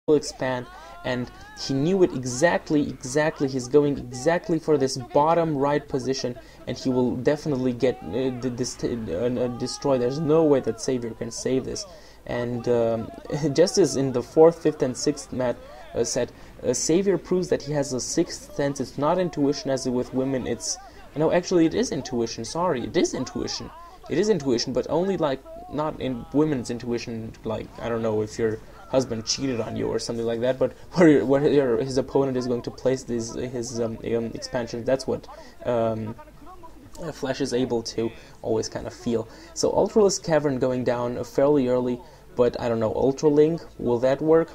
will expand, and he knew it exactly. He's going exactly for this bottom right position, and he will definitely get destroyed. There's no way that Savior can save this. And just as in the 4th, 5th, and 6th set, Savior proves that he has a 6th sense. It's not intuition as with women. It's no, actually, it is intuition. Sorry, it is intuition. It is intuition, but only like not in women's intuition. Like, I don't know if your husband cheated on you or something like that, but where his opponent is going to place his expansions. That's what Flash is able to always kind of feel. So Ultralisk Cavern going down fairly early, but I don't know, Ultralink, will that work?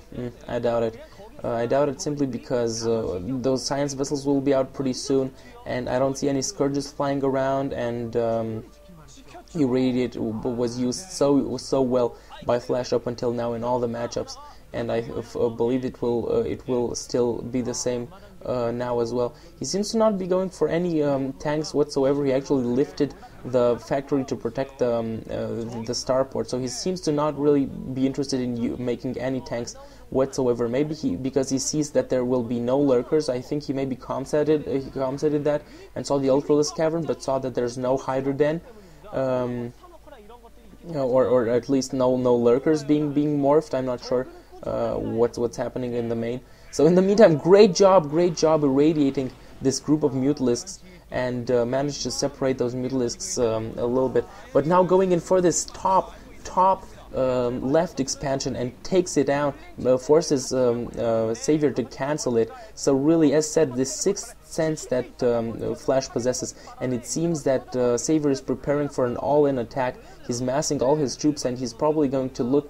I doubt it. I doubt it simply because those science vessels will be out pretty soon, and I don't see any Scourges flying around, and Irradiate was used so well by Flash up until now in all the matchups, and I believe it will still be the same now as well. He seems to not be going for any tanks whatsoever. He actually lifted the factory to protect the starport, so he seems to not really be interested in making any tanks whatsoever. Maybe because he sees that there will be no lurkers. I think he maybe comsetted that and saw the Ultralisk Cavern, but saw that there's no Hydra Den. Or at least no lurkers being morphed. I'm not sure what's happening in the main. So in the meantime, great job irradiating this group of Mutalisks, and managed to separate those Mutalisks a little bit. But now going in for this top left expansion and takes it down, forces Savior to cancel it. So really, as said, this 6th sense that Flash possesses, and it seems that Savior is preparing for an all-in attack. He's massing all his troops, and he's probably going to go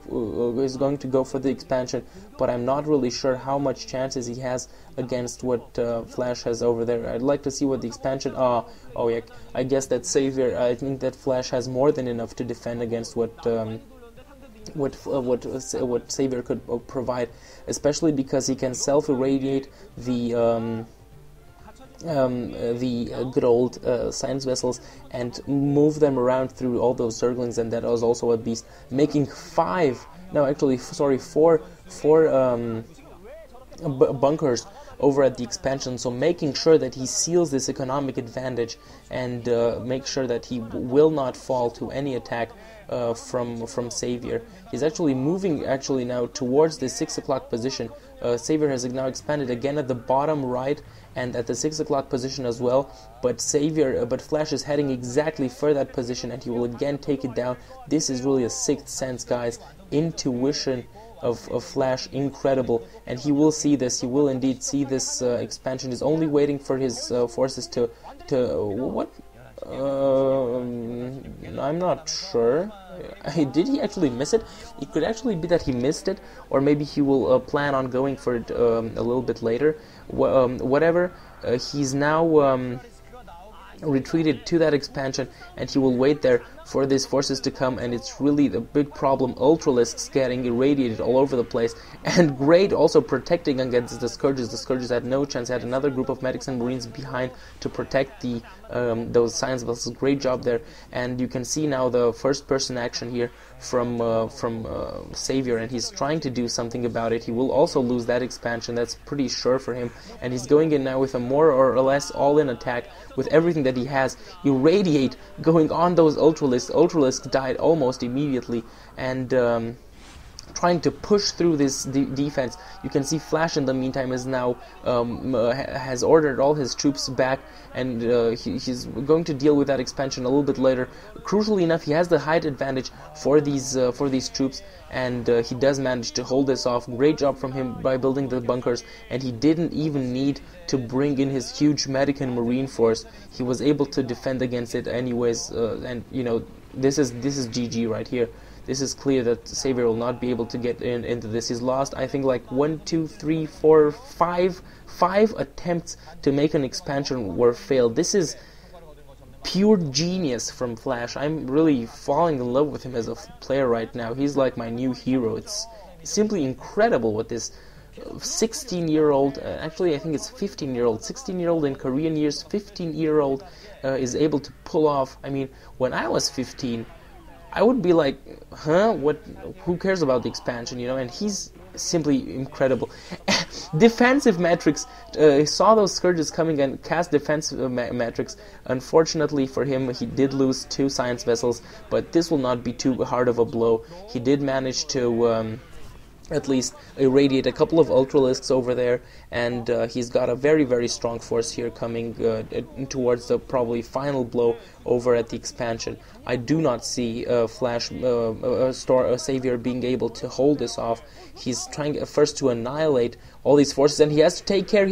for the expansion, but I'm not really sure how much chances he has against what Flash has over there. I'd like to see what the expansion... Oh yeah, I guess that Savior... I think that Flash has more than enough to defend against what Savior could provide, especially because he can self-irradiate the good old science vessels and move them around through all those Zerglings, and that was also a beast, making four bunkers over at the expansion, so making sure that he seals this economic advantage and make sure that he will not fall to any attack from Savior. He's actually moving now towards the 6 o'clock position. Savior has now expanded again at the bottom right and at the 6 o'clock position as well, but Flash is heading exactly for that position, and he will again take it down. This is really a 6th sense, guys. Intuition of Flash, incredible, and he will see this. He will indeed see this expansion. He's only waiting for his forces to what? I'm not sure. Did he actually miss it? It could actually be that he missed it, or maybe he will plan on going for it a little bit later. Whatever. He's now retreated to that expansion, and he will wait there for these forces to come, and it's really the big problem. Ultralisks getting irradiated all over the place, and great also protecting against the Scourges. The Scourges had no chance, had another group of medics and marines behind to protect the those science vessels. Great job there, and you can see now the first person action here from Savior, and he's trying to do something about it. He will also lose that expansion, that's pretty sure for him, and he's going in now with a more or less all-in attack with everything that he has. Irradiate going on those Ultralisks. Ultralisk died almost immediately, and trying to push through this defense. You can see Flash in the meantime is now has ordered all his troops back, and he's going to deal with that expansion a little bit later. Crucially enough, he has the height advantage for these troops, and he does manage to hold this off. Great job from him by building the bunkers, and he didn't even need to bring in his huge medic and marine force. He was able to defend against it anyways, and you know, this is GG right here. This is clear that Savior will not be able to get into this. He's lost, I think, like 1, 2, 3, 4, 5 attempts to make an expansion were failed. This is pure genius from Flash. I'm really falling in love with him as a player right now. He's like my new hero. It's simply incredible what this 16-year-old, actually I think it's 15-year-old, 16-year-old in Korean years, 15-year-old is able to pull off. I mean, when I was 15, I would be like, huh, what, who cares about the expansion, you know, and he's simply incredible. Defensive metrics, saw those Scourges coming and cast defensive metrics. Unfortunately for him, he did lose 2 Science Vessels, but this will not be too hard of a blow. He did manage to at least irradiate a couple of Ultralisks over there, and he's got a very, very strong force here coming towards the probably final blow over at the expansion. I do not see Savior being able to hold this off. He's trying first to annihilate all these forces, and he has to take care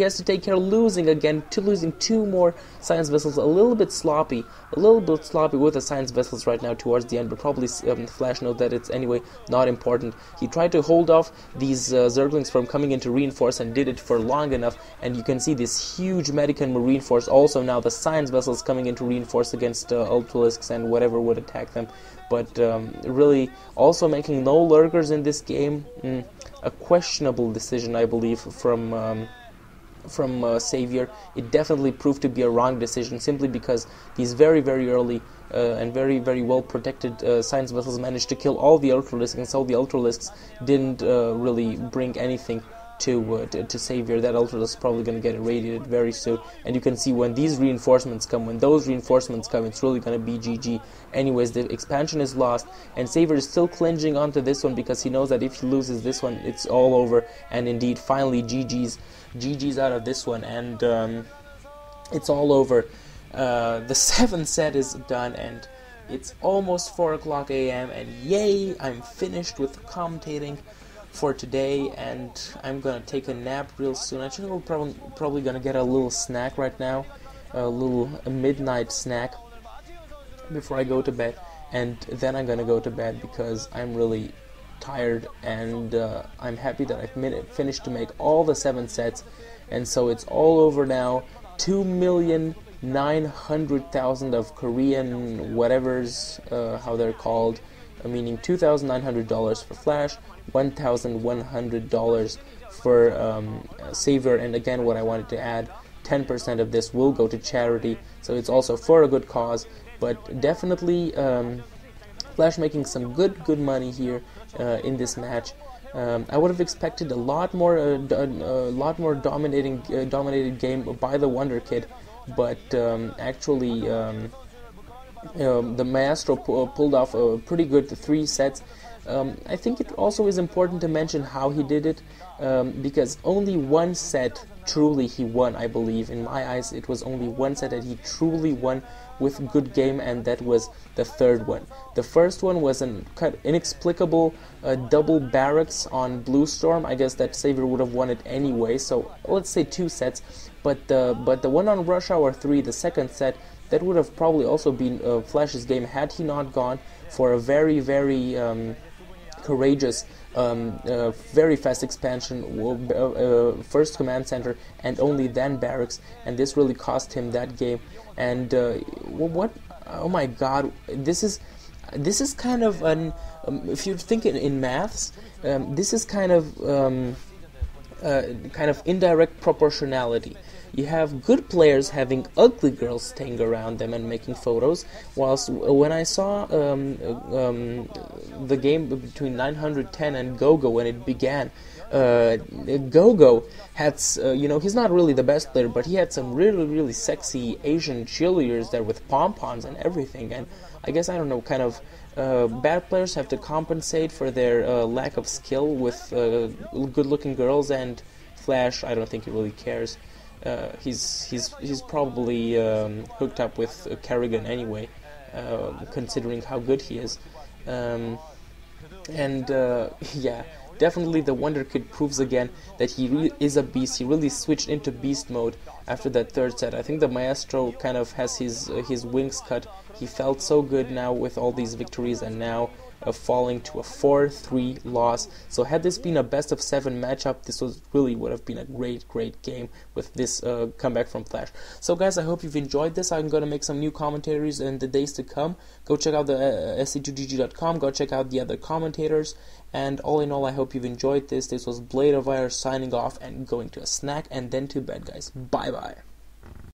losing again, losing 2 more Science Vessels. A little bit sloppy with the Science Vessels right now towards the end, but probably Flash knows that it's anyway not important. He tried to hold off these Zerglings from coming into reinforce and did it for long enough, and you can see this huge Medican Marine force. Also now the Science Vessels coming into reinforce against Ultralisks and whatever would attack them, but really also making no lurkers in this game. A questionable decision, I believe, from Savior. It definitely proved to be a wrong decision, simply because these very, very early and very, very well protected Science Vessels managed to kill all the Ultralisks, and so the Ultralisks didn't really bring anything to Savior. That Ultralisk is probably going to get irradiated very soon, and you can see when those reinforcements come, it's really going to be GG. Anyways, the expansion is lost, and Savior is still clinging onto this one because he knows that if he loses this one, it's all over. And indeed, finally, GG's out of this one, and it's all over. The 7th set is done, and it's almost 4 o'clock a.m. and yay, I'm finished with commentating for today, and I'm gonna take a nap real soon. I think I'm probably gonna get a little snack right now, a midnight snack before I go to bed, and then I'm gonna go to bed because I'm really tired, and I'm happy that I've finished to make all the 7 sets, and so it's all over now. 2,900,000 of Korean whatevers, how they're called, meaning $2,900 for Flash, $1,100 for Savior, and again, what I wanted to add, 10% of this will go to charity, so it's also for a good cause. But definitely Flash making some good money here in this match. I would have expected a lot more dominated game by the Wonder Kid, but actually the Maestro pulled off a pretty good 3 sets. I think it also is important to mention how he did it, because only 1 set truly he won, I believe. In my eyes, it was only 1 set that he truly won with good game, and that was the 3rd one. The first one was an inexplicable double barracks on Blue Storm. I guess that Savior would have won it anyway, so let's say 2 sets. But the one on Rush Hour 3, the 2nd set, that would have probably also been Flash's game had he not gone for a very, very courageous, very fast expansion, first command center and only then barracks, and this really cost him that game. And what? Oh my God! This is kind of an if you think in maths, this is kind of indirect proportionality. You have good players having ugly girls staying around them and making photos, whilst when I saw the game between 910 and Gogo when it began, Gogo had, he's not really the best player, but he had some really sexy Asian cheerleaders there with pom-poms and everything, and I guess, I don't know, kind of bad players have to compensate for their lack of skill with good-looking girls, and Flash, I don't think he really cares. He's probably hooked up with Kerrigan anyway, considering how good he is. Yeah, definitely the Wonder Kid proves again that he is a beast. He really switched into beast mode after that 3rd set. I think the Maestro kind of has his wings cut. He felt so good now with all these victories, and now falling to a 4-3 loss. So had this been a best of 7 matchup, this would have been a great game with this comeback from Flash. So guys, I hope you've enjoyed this. I'm going to make some new commentaries in the days to come. Go check out the sc2gg.com, go check out the other commentators, and all in all, I hope you've enjoyed this. This was Blade of Fire signing off and going to a snack and then to bed, guys. Bye bye.